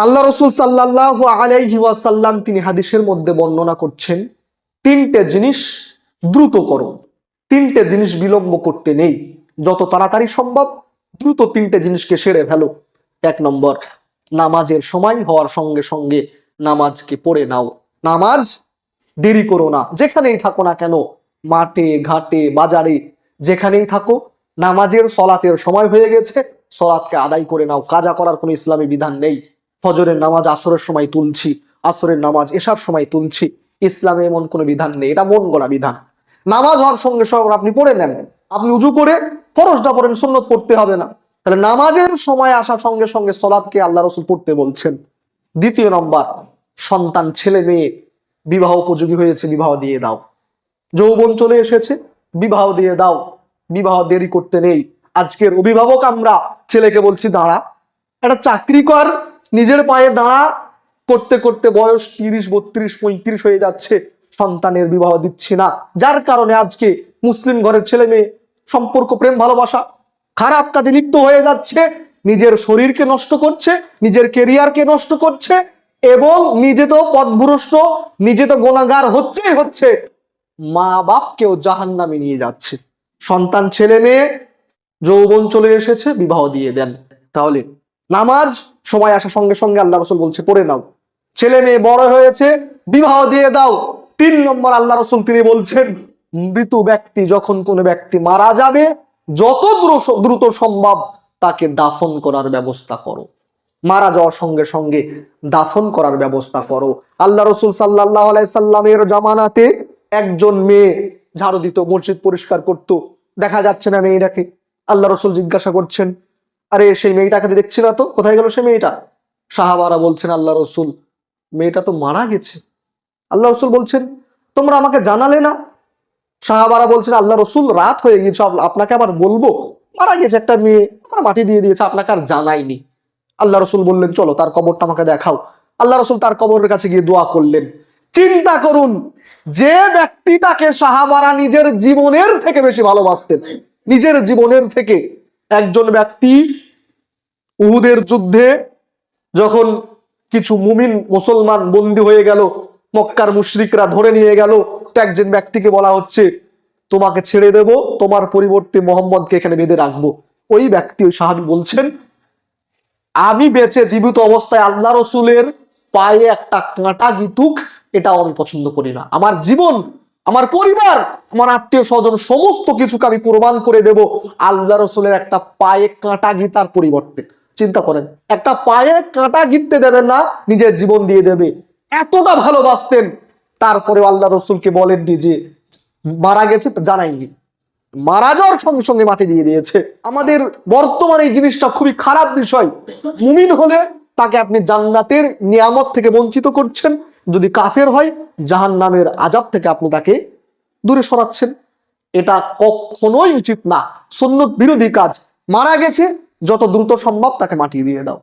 আল্লাহ রসুল সাল্লাল্লাহু আলাইহি ওয়াসাল্লাম তিনি হাদিসের মধ্যে বর্ণনা করছেন, তিনটে জিনিস দ্রুত করো, তিনটে জিনিস বিলম্ব করতে নেই, যত তাড়াতাড়ি সম্ভব দ্রুত তিনটে জিনিসকে সেরে ফেলো। এক নম্বর, নামাজের সময় হওয়ার সঙ্গে সঙ্গে নামাজকে পড়ে নাও। নামাজ দেরি করো না, যেখানেই থাকো না কেন, মাঠে ঘাটে বাজারে যেখানেই থাকো, নামাজের সলাতের সময় হয়ে গেছে, সলাতকে আদায় করে নাও। কাজা করার কোনো ইসলামী বিধান নেই। ফজরের নামাজ আসরের সময় তুলছি, আসরের নামাজ এশার সময় তুলছি, ইসলামে এমন কোনো বিধান নেই, এটা মন গড়া বিধান। নামাজ হওয়ার সঙ্গে সঙ্গে আপনি পড়ে নেন, আপনি উজু করে ফরজটা পড়েন, সুন্নত পড়তে হবে না। তাহলে নামাজের সময় আসার সঙ্গে সঙ্গে সলাতকে আল্লাহ রসুল পড়তে বলছেন। দ্বিতীয় নম্বর, সন্তান ছেলে মেয়ে বিবাহ উপযোগী হয়েছে, বিবাহ দিয়ে দাও। যৌবন চলে এসেছে, বিবাহ দিয়ে দাও, বিবাহ দেরি করতে নেই। আজকের অভিভাবক আমরা ছেলেকে বলছি দাঁড়া, একটা চাকরি কর, নিজের পায়ে দাঁড়া, করতে করতে বয়স 30, 32, 35 হয়ে যাচ্ছে, সন্তানের বিবাহ দিচ্ছি না। যার কারণে আজকে মুসলিম ঘরের ছেলে মেয়ে সম্পর্ক, প্রেম ভালোবাসা খারাপ কাজে লিপ্ত হয়ে যাচ্ছে, নিজের শরীরকে নষ্ট করছে, নিজের কেরিয়ারকে নষ্ট করছে, এবং নিজে তো পথভ্রষ্ট, নিজে তো গুনাহগার হচ্ছে, মা বাপকেও জাহান্নামে নিয়ে যাচ্ছে। সন্তান ছেলে মেয়ে যৌবন চলে এসেছে, বিবাহ দিয়ে দেন। তাহলে নামাজ সময় আসার সঙ্গে সঙ্গে আল্লাহ রসুল বলছে পড়ে নাও। ছেলে মেয়ে বড় হয়েছে, বিবাহ দিয়ে দাও। 3 নম্বর, আল্লাহ রসুল তিনি বলছেন, মৃত ব্যক্তি যখন কোনো ব্যক্তি মারা যাবে, যত দ্রুত সম্ভব তাকে দাফন করার ব্যবস্থা করো। মারা যাওয়ার সঙ্গে সঙ্গে দাফন করার ব্যবস্থা করো। আল্লাহ রসুল সাল্লাল্লাহু আলাইহি সাল্লামের জামানাতে একজন মেয়ে ঝাড়ু দিত, মসজিদ পরিষ্কার করত, দেখা যাচ্ছে না মেয়েটাকে। আল্লাহ রসুল জিজ্ঞাসা করছেন, আরে সেই মেয়েটাকে দেখছি না তো, কোথায় গেল সে মেয়েটা? সাহাবারা বলছেন, আল্লাহ রসুল মেয়েটা তো মারা গেছে। আল্লাহ রসুল বলছেন, তোমরা আমাকে জানালে না? সাহাবারা বলছেন, আল্লাহ রসুল রাত হয়ে গেছে, আপনাকে আবার বলবো? মারা গেছে একটা মেয়ে, আমরা মাটি দিয়ে দিয়েছে, আপনাকে আর জানাইনি। আল্লাহ রসুল বললেন, চলো তার কবরটা আমাকে দেখাও। আল্লাহ রসুল তার কবরের কাছে গিয়ে দোয়া করলেন। চিন্তা করুন, যে ব্যক্তিটাকে সাহাবারা নিজের জীবনের থেকে বেশি ভালোবাসতেন, নিজের জীবনের থেকে, একজন ব্যক্তি উহুদের যুদ্ধে যখন কিছু মুমিন মুসলমান বন্দী হয়ে গেল, মক্কার মুশরিকরা ধরে নিয়ে গেল, একজন ব্যক্তিকে বলা হচ্ছে, তোমাকে ছেড়ে দেব, তোমার পরিবর্তে মোহাম্মদকে এখানে বেঁধে রাখবো। ওই ব্যক্তি, ওই সাহাবী বলছেন, আমি বেঁচে জীবিত অবস্থায় আল্লাহ রসুলের পায়ে একটা কাঁটা গিতুক, এটাও আমি পছন্দ করি না। আমার জীবন, আমার পরিবার, আমার আত্মীয় স্বজন সমস্ত কিছুকে আমি কোরবান করে দেব আল্লাহ রসুলের একটা পায়ে কাঁটা গিতার পরিবর্তে। চিন্তা করেন, একটা পায়ে কাঁটা গিঁথতে দেবেন না, নিজের জীবন দিয়ে দেবে, এতটা ভালোবাসতেন। তারপরে আল্লাহ রসুলকে বলেননি যে মারা গেছে, জানাইনি, মারা যাওয়ার সঙ্গে সঙ্গে মাটি দিয়ে দিয়েছে। আমাদের বর্তমানে এই জিনিসটা খুবই খারাপ বিষয়। মুমিন হলে তাকে আপনি জান্নাতের নিয়ামত থেকে বঞ্চিত করছেন, যদি কাফের হয় জাহান্নামের আযাব থেকে আপনি তাকে দূরে সরাচ্ছেন। এটা কখনোই উচিত না, সুন্নত বিরোধী কাজ। মারা গেছে, যত দ্রুত সম্ভব তাকে মাটি দিয়ে দাও।